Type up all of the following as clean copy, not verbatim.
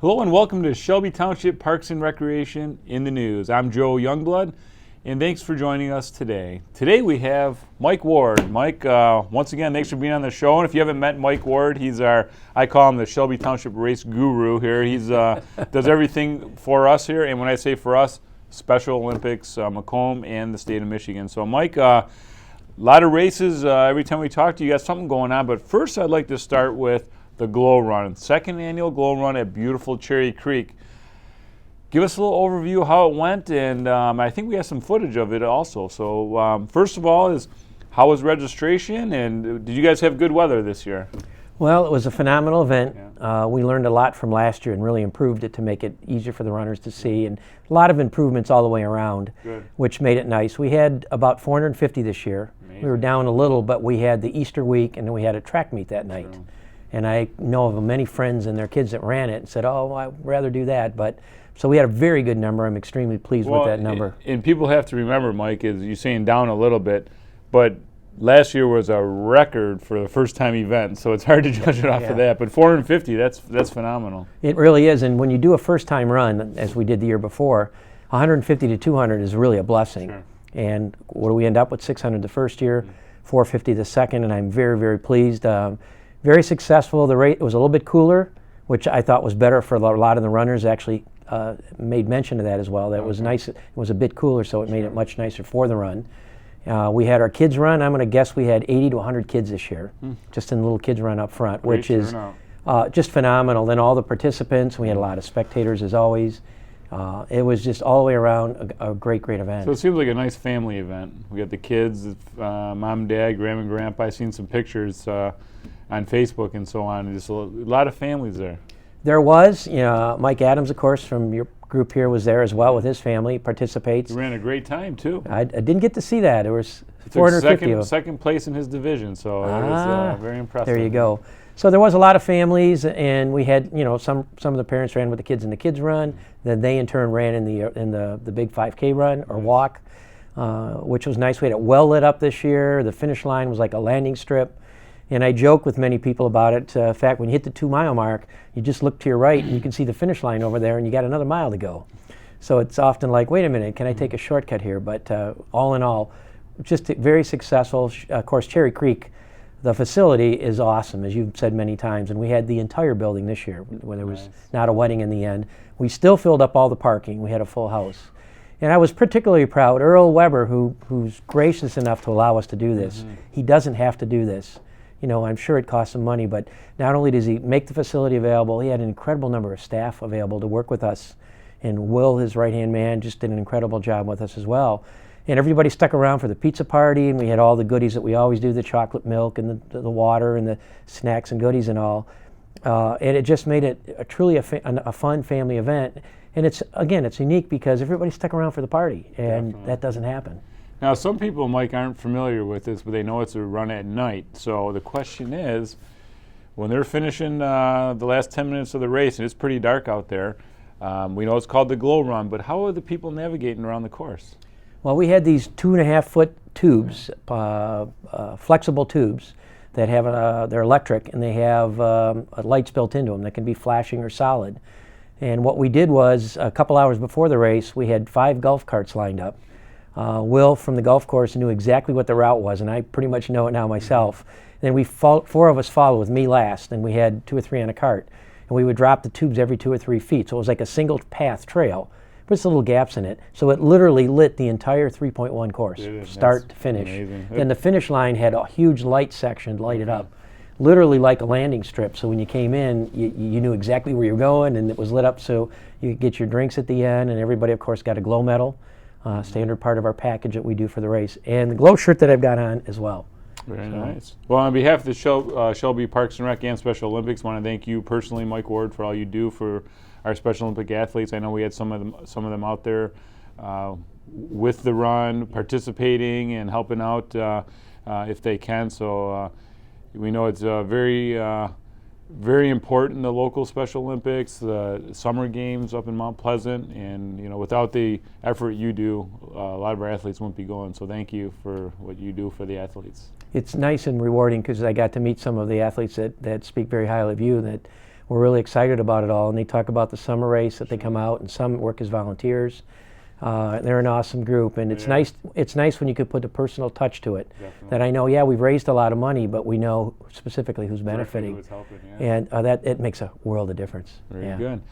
Hello and welcome to Shelby Township Parks and Recreation in the News. I'm Joe Youngblood, and thanks for joining us today. Today we have Mike Ward. Mike, once again, thanks for being on the show. And if you haven't met Mike Ward, I call him the Shelby Township race guru here. He's does everything for us here, and when I say for us, Special Olympics, Macomb, and the state of Michigan. So Mike, a lot of races. Every time we talk to you, you got something going on. But first I'd like to start with the Glow Run, second annual Glow Run at beautiful Cherry Creek. Give us a little overview of how it went, and I think we have some footage of it also. So first of all, how was registration, and did you guys have good weather this year? Well, it was a phenomenal event. Yeah. We learned a lot from last year and really improved it to make it easier for the runners to see, and a lot of improvements all the way around, which made it nice. We had about 450 this year. Amazing. We were down a little, but we had the Easter week, and then we had a track meet that night. True. And I know of many friends and their kids that ran it and said, oh, I'd rather do that. But so we had a very good number. I'm extremely pleased with that number. And people have to remember, Mike, is you're saying down a little bit, but last year was a record for the first time event, so it's hard to judge it off of that. But 450, that's phenomenal. It really is. And when you do a first time run, as we did the year before, 150 to 200 is really a blessing. Sure. And what do we end up with? 600 the first year, 450 the second, and I'm very, very pleased. Very successful. The rate, it was a little bit cooler, which I thought was better for a lot of the runners. Actually made mention of that as well. That was nice. It was a bit cooler, so it made it much nicer for the run. We had our kids run. I'm going to guess we had 80 to 100 kids this year, just in the little kids run up front, which is just phenomenal. Then all the participants, we had a lot of spectators as always. It was just all the way around a great, great event. So it seems like a nice family event. We got the kids, mom and dad, grandma and grandpa. I've seen some pictures on Facebook and so on. Just a lot of families there. There was. Mike Adams, of course, from your group here was there as well with his family, participates. He ran a great time, too. I didn't get to see that. It was 450 of them. Second place in his division, so it was very impressive. There you go. So there was a lot of families, and we had, some of the parents ran with the kids in the kids run. Then they in turn ran in the big 5K run or walk, which was nice. We had it well lit up this year. The finish line was like a landing strip. And I joke with many people about it. In fact, when you hit the 2 mile mark, you just look to your right and you can see the finish line over there, and you got another mile to go. So it's often like, wait a minute, can I take a shortcut here? But all in all, just very successful. Of course, Cherry Creek, the facility is awesome, as you've said many times, and we had the entire building this year where there was not a wedding in the end. We still filled up all the parking. We had a full house. And I was particularly proud. Earl Weber, who's gracious enough to allow us to do this, he doesn't have to do this. I'm sure it costs some money, but not only does he make the facility available, he had an incredible number of staff available to work with us. And Will, his right-hand man, just did an incredible job with us as well. And everybody stuck around for the pizza party, and we had all the goodies that we always do, the chocolate milk and the water and the snacks and goodies and all. And it just made it truly a fun family event. And it's unique because everybody stuck around for the party, and that doesn't happen. Now, some people, Mike, aren't familiar with this, but they know it's a run at night. So the question is, when they're finishing the last 10 minutes of the race, and it's pretty dark out there, we know it's called the Glow Run, but how are the people navigating around the course? Well, we had these 2.5-foot tubes, flexible tubes that have they're electric, and they have lights built into them that can be flashing or solid. And what we did was, a couple hours before the race, we had 5 golf carts lined up. Will from the golf course knew exactly what the route was, and I pretty much know it now myself. Then 4 of us followed with me last, and we had 2 or 3 on a cart. And we would drop the tubes every 2 or 3 feet, so it was like a single path trail, with some little gaps in it. So it literally lit the entire 3.1 course, start to finish. Amazing. Then the finish line had a huge light section lighted up, literally like a landing strip. So when you came in, you knew exactly where you were going, and it was lit up so you could get your drinks at the end, and everybody, of course, got a glow medal. Standard part of our package that we do for the race, and the glow shirt that I've got on as well. Very nice. Well, on behalf of the Shelby Parks and Rec and Special Olympics, I want to thank you personally, Mike Ward, for all you do for our Special Olympic athletes. I know we had some of them out there with the run, participating and helping out if they can. So we know it's very important, the local Special Olympics, the summer games up in Mount Pleasant, and without the effort you do, a lot of our athletes wouldn't be going. So thank you for what you do for the athletes. It's nice and rewarding because I got to meet some of the athletes that speak very highly of you, that we're really excited about it all. And they talk about the summer race that they come out, and some work as volunteers. They're an awesome group, and it's nice. It's nice when you could put a personal touch to it. Definitely. That I know, yeah, we've raised a lot of money, but we know specifically who's benefiting, who's helping, and that it makes a world of difference. Very good.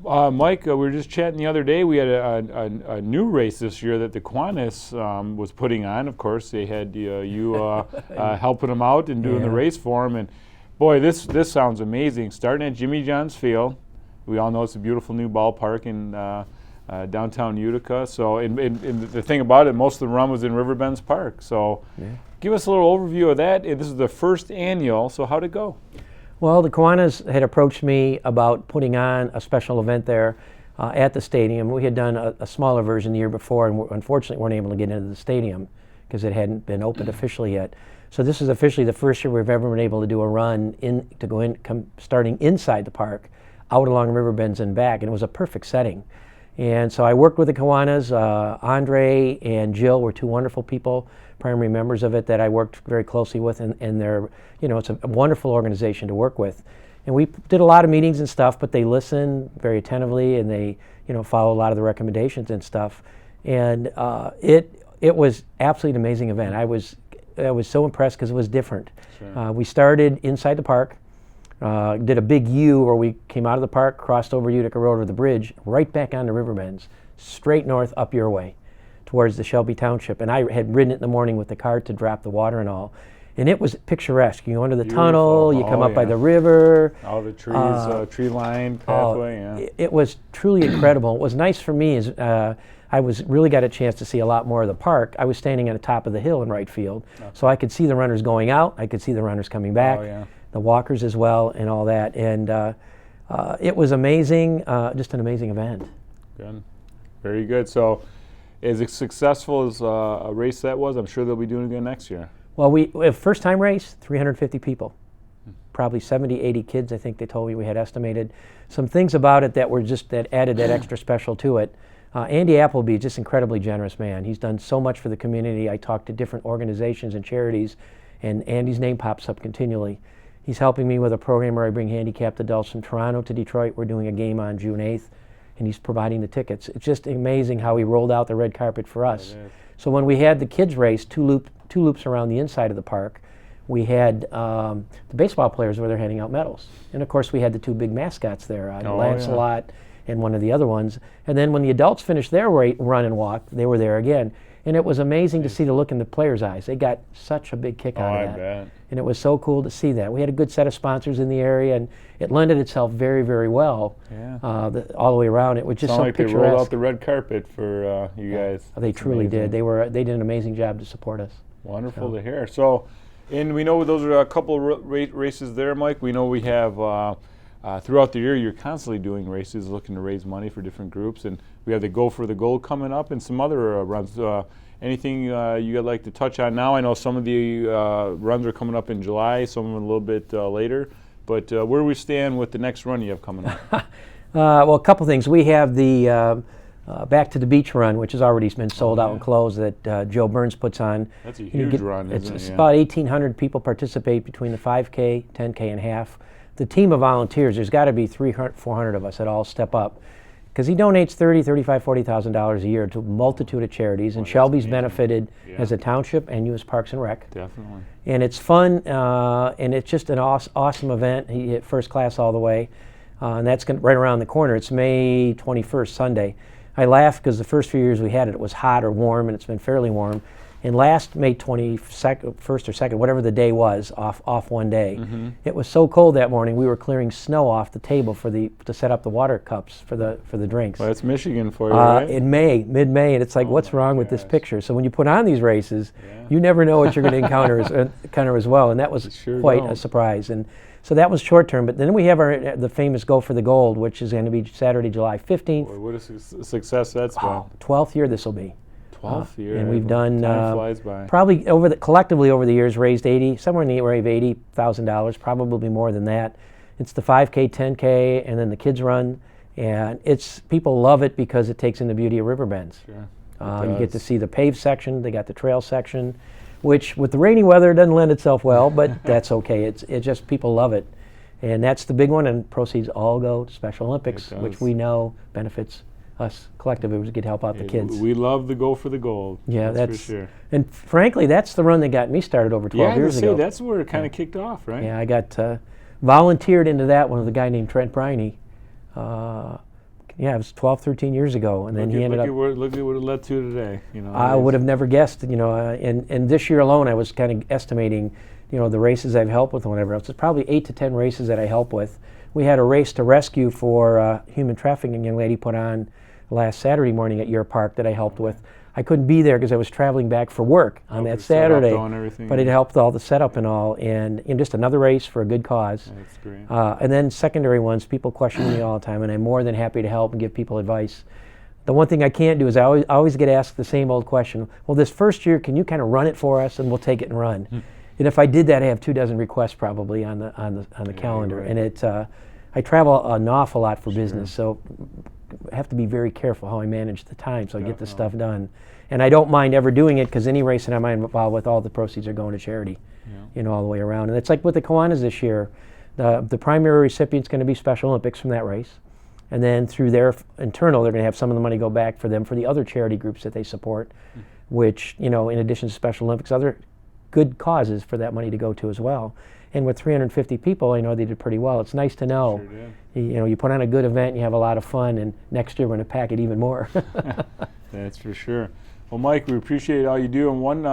Mike, we were just chatting the other day. We had a new race this year that the Kiwanis was putting on. Of course, they had you helping them out and doing the race for them. And boy, this sounds amazing. Starting at Jimmy John's Field. We all know it's a beautiful new ballpark in downtown Utica. So, and the thing about it, most of the run was in Riverbends Park. So, give us a little overview of that. This is the first annual. So, how'd it go? Well, the Kiwanis had approached me about putting on a special event there at the stadium. We had done a smaller version the year before, and unfortunately weren't able to get into the stadium because it hadn't been opened officially yet. So this is officially the first year we've ever been able to do a run starting inside the park, out along Riverbends and back, and it was a perfect setting. And so I worked with the Kiwanis. Andre and Jill were two wonderful people, primary members of it that I worked very closely with, and they're, it's a wonderful organization to work with. And we did a lot of meetings and stuff, but they listened very attentively, and they, follow a lot of the recommendations and stuff. And it was absolutely an amazing event. I was so impressed because it was different. Sure. We started inside the park. Did a big U where we came out of the park, crossed over Utica Road or the bridge, right back onto Riverbends, straight north up your way towards the Shelby Township. And I had ridden it in the morning with the cart to drop the water and all. And it was picturesque. You go under the tunnel, you come up by the river. All the trees, tree-lined pathway, It was truly incredible. What was nice for me is I really got a chance to see a lot more of the park. I was standing on the top of the hill in right field, so I could see the runners going out, I could see the runners coming back. The walkers as well, and all that, and it was amazing, just an amazing event. Good, very good. So, as successful as a race that was, I'm sure they'll be doing it again next year. Well, we first time race, 350 people, probably 70, 80 kids. I think they told me we had estimated. Some things about it that added that extra special to it. Andy Appleby, just incredibly generous man. He's done so much for the community. I talked to different organizations and charities, and Andy's name pops up continually. He's helping me with a program where I bring handicapped adults from Toronto to Detroit. We're doing a game on June 8th, and he's providing the tickets. It's just amazing how he rolled out the red carpet for us. So when we had the kids race, two loops around the inside of the park, we had the baseball players where they're handing out medals. And of course we had the two big mascots there, Lancelot and one of the other ones. And then when the adults finished their run and walk, they were there again. And it was amazing to see the look in the players' eyes. They got such a big kick out of that. Bet. And it was so cool to see that. We had a good set of sponsors in the area, and it lended itself very, very well all the way around. It was just so picturesque. They rolled out the red carpet for you guys. They truly did. They did an amazing job to support us. Wonderful to hear. So, and we know those are a couple of races there, Mike. We know we have throughout the year you're constantly doing races looking to raise money for different groups, and we have the Go for the Gold coming up and some other runs. Anything you'd like to touch on now? I know some of the runs are coming up in July, some of them a little bit later, but where do we stand with the next run you have coming up? Well, a couple things. We have the Back to the Beach run, which has already been sold out and closed, that Joe Burns puts on. That's a huge run, isn't it? It's about 1,800 people participate between the 5K, 10K, and half. The team of volunteers, there's got to be 300, 400 of us that all step up, because he donates $30,000, $35,000, $40,000 a year to a multitude of charities, and Shelby's benefited as a township and U.S. Parks and Rec. Definitely. And it's fun, and it's just an awesome event. He hit first class all the way, and that's right around the corner. It's May 21st, Sunday. I laugh because the first few years we had it was hot or warm, and it's been fairly warm. And last May 21st or 2nd, whatever the day was, off one day, it was so cold that morning we were clearing snow off the table to set up the water cups for the drinks. Well, that's Michigan for you, right? In mid-May, and it's like, what's wrong with this picture? So when you put on these races, you never know what you're going to encounter as well, and that was quite a surprise. And so that was short term, but then we have the famous Go for the Gold, which is going to be Saturday, July 15th. Boy, what a success that's been. 12th year this will be. 12th year. And we've done time flies by. Probably collectively over the years raised somewhere in the area of $80,000, probably more than that. It's the 5K, 10K, and then the kids run, and people love it because it takes in the beauty of Riverbends. Sure. You get to see the paved section, they got the trail section, which with the rainy weather doesn't lend itself well, but that's okay. It just people love it. And that's the big one, and proceeds all go to Special Olympics, It which does. we know benefits us collectively. We get help out the kids. We love the go for the gold. Yeah, that's for sure. And frankly, that's the run that got me started over 12 years ago. That's where it kind of kicked off, right? Yeah, I got volunteered into that one with a guy named Trent Briney. It was 12, 13 years ago, and then he ended up. Look at what it led to today. I would have never guessed, and this year alone, I was kind of estimating, the races I've helped with and whatever else. It's probably 8 to 10 races that I help with. We had a race to rescue for a human trafficking young lady put on last Saturday morning at your park that I helped with. I couldn't be there because I was traveling back for work on that Saturday, but it helped all the setup and all, and just another race for a good cause. That's great. And then secondary ones, people question me all the time, and I'm more than happy to help and give people advice. The one thing I can't do is I always get asked the same old question. Well, this first year, can you kind of run it for us, and we'll take it and run. And if I did that, I have 24 requests probably on the calendar, right. and I travel an awful lot for business, so I have to be very careful how I manage the time so I get the stuff done. And I don't mind ever doing it because any race that I'm involved with, all the proceeds are going to charity, all the way around. And it's like with the Kiwanis this year, the primary recipient's going to be Special Olympics from that race. And then through their internal, they're going to have some of the money go back for them for the other charity groups that they support, which, in addition to Special Olympics, other good causes for that money to go to as well. And with 350 people, I know they did pretty well. It's nice to know, you put on a good event, you have a lot of fun, and next year we're going to pack it even more. That's for sure. Well, Mike, we appreciate all you do. And one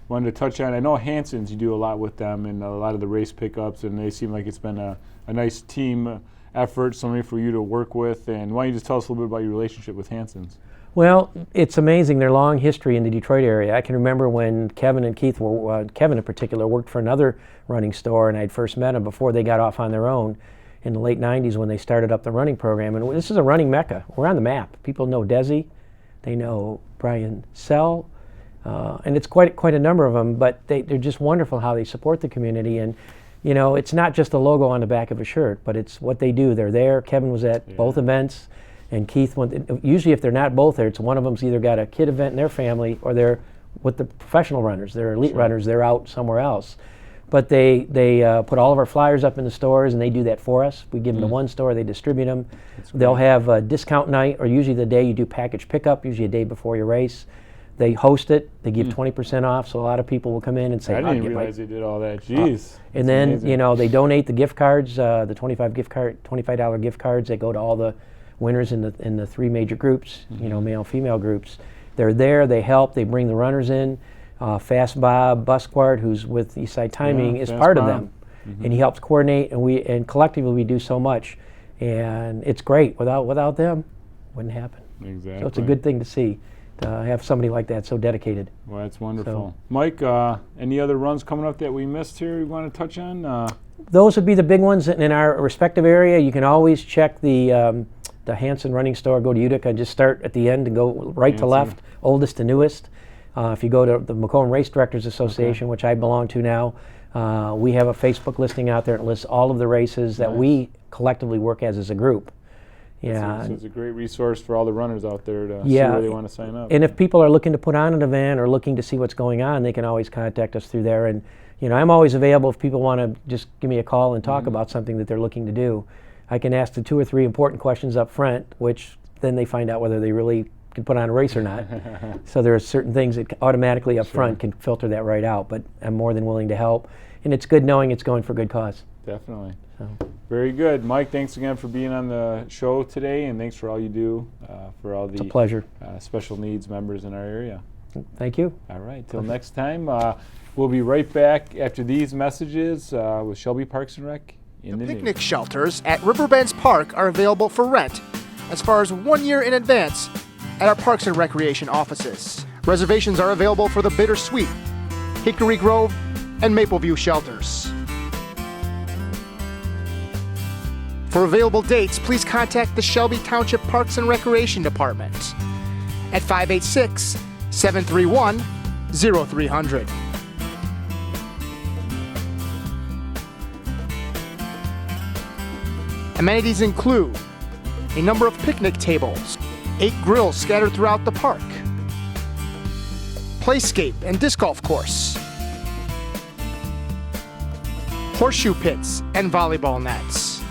wanted to touch on, I know Hanson's, you do a lot with them and a lot of the race pickups, and they seem like it's been a nice team effort, somebody for you to work with. And why don't you just tell us a little bit about your relationship with Hanson's? Well, it's amazing, their long history in the Detroit area. I can remember when Kevin and Keith Kevin in particular, worked for another running store, and I'd first met them before they got off on their own in the late 90s when they started up the running program. And this is a running mecca. We're on the map. People know Desi, they know Brian Sell, and it's quite a number of them, but they're just wonderful how they support the community. And it's not just a logo on the back of a shirt, but it's what they do. They're there. Kevin was at both events. And Keith, usually if they're not both there, it's one of them's either got a kid event in their family or they're with the professional runners. They're elite runners. They're out somewhere else. But they put all of our flyers up in the stores, and they do that for us. We give them to one store. They distribute them. They'll have a discount night, or usually the day you do package pickup, usually a day before your race. They host it. They give 20% off, so a lot of people will come in and say, I didn't realize they did all that. Jeez. And then, amazing. They donate the gift cards, the $25 gift cards. They go to all the winners in the 3 major groups, male, female groups. They're there, they help, they bring the runners in. Fast Bob Busquart, who's with Eastside Timing, is part of them. And he helps coordinate, and collectively we do so much. And it's great. Without them, wouldn't happen. Exactly. So it's a good thing to see, to have somebody like that so dedicated. Well, that's wonderful. Mike, any other runs coming up that we missed here you want to touch on? Those would be the big ones in our respective area. You can always check the Hanson Running Store, go to Utica, and just start at the end and go right to left, oldest to newest. If you go to the Macomb Race Directors Association, which I belong to now, we have a Facebook listing out there that lists all of the races that we collectively work as a group. Yeah, so it's a great resource for all the runners out there to see where they want to sign up. And if people are looking to put on an event or looking to see what's going on, they can always contact us through there. And I'm always available if people want to just give me a call and talk about something that they're looking to do. I can ask the 2 or 3 important questions up front, which then they find out whether they really can put on a race or not. So there are certain things that automatically up front can filter that right out, but I'm more than willing to help. And it's good knowing it's going for good cause. Definitely. So. Very good. Mike, thanks again for being on the show today, and thanks for all you do for all the it's a pleasure. Special needs members in our area. Thank you. All right. Till next time, we'll be right back after these messages with Shelby Parks and Rec. The picnic shelters at Riverbends Park are available for rent as far as 1 year in advance at our Parks and Recreation offices. Reservations are available for the Bittersweet, Hickory Grove, and Mapleview shelters. For available dates, please contact the Shelby Township Parks and Recreation Department at 586-731-0300. Amenities include a number of picnic tables, 8 grills scattered throughout the park, playscape and disc golf course, horseshoe pits, and volleyball nets.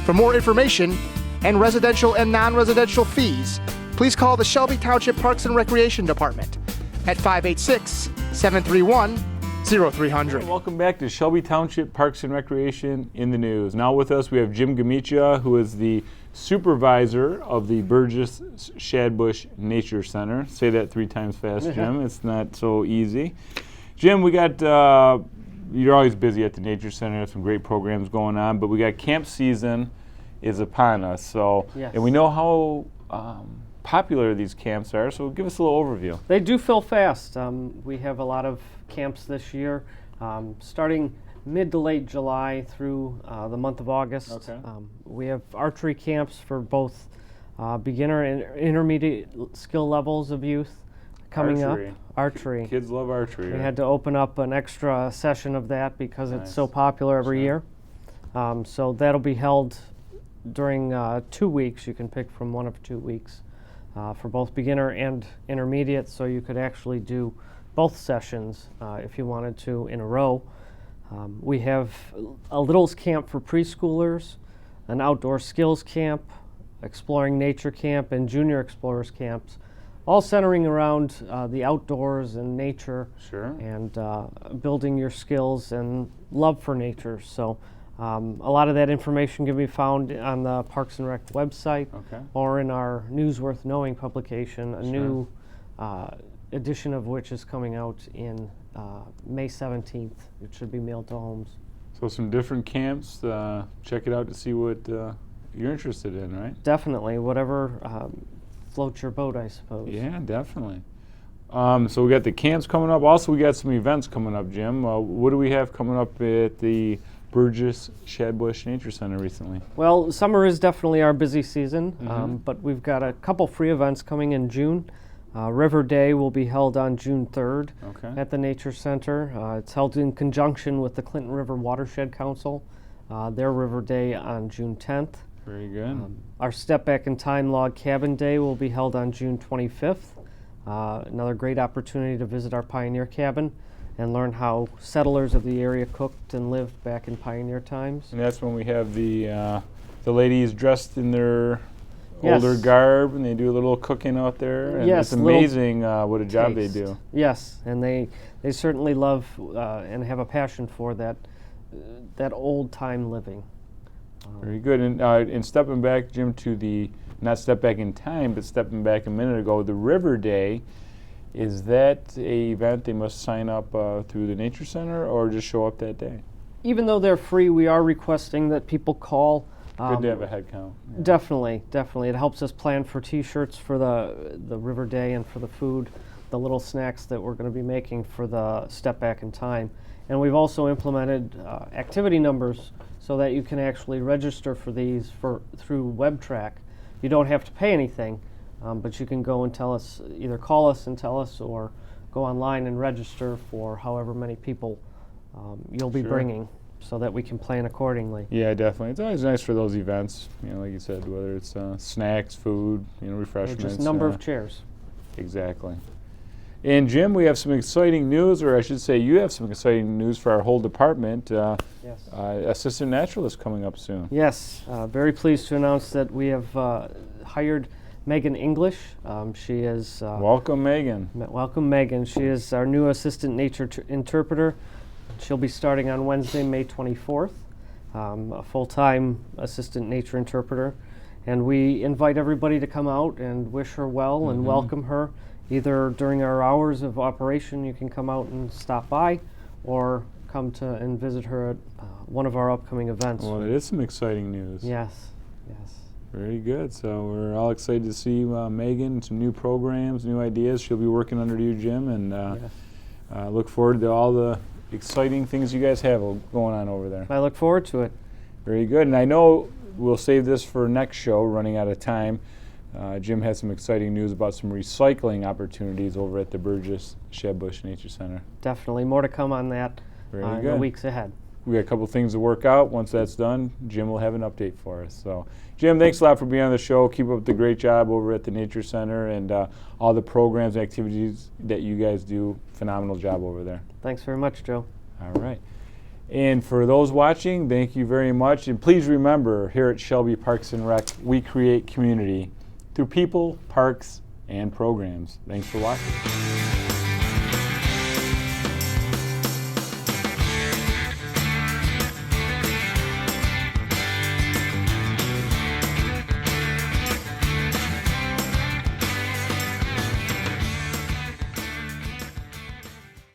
For more information and residential and non-residential fees, please call the Shelby Township Parks and Recreation Department at 586-731-0300. Welcome back to Shelby Township Parks and Recreation in the News. Now with us we have Jim Gamicia, who is the supervisor of the Burgess Shadbush Nature Center. Say that 3 times fast, Jim. It's not so easy. Jim, we got, you're always busy at the Nature Center. There's some great programs going on, but we got camp season is upon us. So, Yes. And we know how popular these camps are, so give us a little overview. They do fill fast. We have a lot of camps this year, starting mid to late July through the month of August. Okay. We have archery camps for both beginner and intermediate skill levels of youth coming Archery. up. Archery. Kids love archery. We right? had to open up an extra session of that because Nice. it's so popular every year. So that'll be held during 2 weeks. You can pick from one of 2 weeks for both beginner and intermediate, so you could actually do both sessions if you wanted to in a row. We have a littles camp for preschoolers, an outdoor skills camp, exploring nature camp, and junior explorers camps, all centering around the outdoors and nature Sure. and building your skills and love for nature. So a lot of that information can be found on the Parks and Rec website Okay. or in our News Worth Knowing publication, a Sure. new edition of which is coming out in May 17th. It should be mailed to homes. So some different camps. Check it out to see what you're interested in, right? Definitely, whatever floats your boat, I suppose. Yeah, definitely. So we got the camps coming up. Also, we got some events coming up, Jim. What do we have coming up at the Burgess Shadbush Nature Center recently? Well, summer is definitely our busy season, Mm-hmm. but we've got a couple free events coming in June. River Day will be held on June 3rd Okay. at the Nature Center. It's held in conjunction with the Clinton River Watershed Council. Their River Day on June 10th. Very good. Our Step Back in Time Log Cabin Day will be held on June 25th. Another great opportunity to visit our pioneer cabin and learn how settlers of the area cooked and lived back in pioneer times. And that's when we have the ladies dressed in their Yes. older garb, and they do a little cooking out there. And Yes, it's little amazing what a job they Taste. do. Yes, and they certainly love and have a passion for that old time living. Very good. And stepping back, Jim, to the, not step back in time, but stepping back a minute ago, the River Day, is that a event they must sign up through the Nature Center or just show up that day? Even though they're free, we are requesting that people call. Good to have a head count. Definitely. It helps us plan for T-shirts for the River Day and for the food, the little snacks that we're going to be making for the Step Back in Time. And we've also implemented activity numbers so that you can actually register for these through WebTrack. You don't have to pay anything, but you can go and tell us, either call us and tell us, or go online and register for however many people you'll be Sure. bringing, so that we can plan accordingly. Yeah, definitely. It's always nice for those events, like you said, whether it's snacks, food, Or refreshments. just number of chairs. Exactly. And Jim, we have some exciting news, or I should say you have some exciting news for our whole department. Yes. Assistant naturalist coming up soon. Yes, very pleased to announce that we have hired Megan English. She is Welcome, Megan. welcome, Megan. She is our new assistant nature interpreter. She'll be starting on Wednesday, May 24th, a full-time assistant nature interpreter. And we invite everybody to come out and wish her well and welcome her. Either during our hours of operation, you can come out and stop by, or come to and visit her at one of our upcoming events. Well, it is some exciting news. Yes. Very good. So we're all excited to see Megan, some new programs, new ideas. She'll be working under you, Jim, and Yes. look forward to all the exciting things you guys have going on over there. I look forward to it. Very good. And I know we'll save this for next show, running out of time. Jim has some exciting news about some recycling opportunities over at the Burgess Shadbush Nature Center. Definitely more to come on that Very in good. the weeks ahead. we got a couple things to work out. Once that's done, Jim will have an update for us. So, Jim, thanks a lot for being on the show. Keep up the great job over at the Nature Center and all the programs and activities that you guys do. Phenomenal job over there. Thanks very much, Joe. All right. And for those watching, thank you very much. And please remember, here at Shelby Parks and Rec, we create community through people, parks, and programs. Thanks for watching.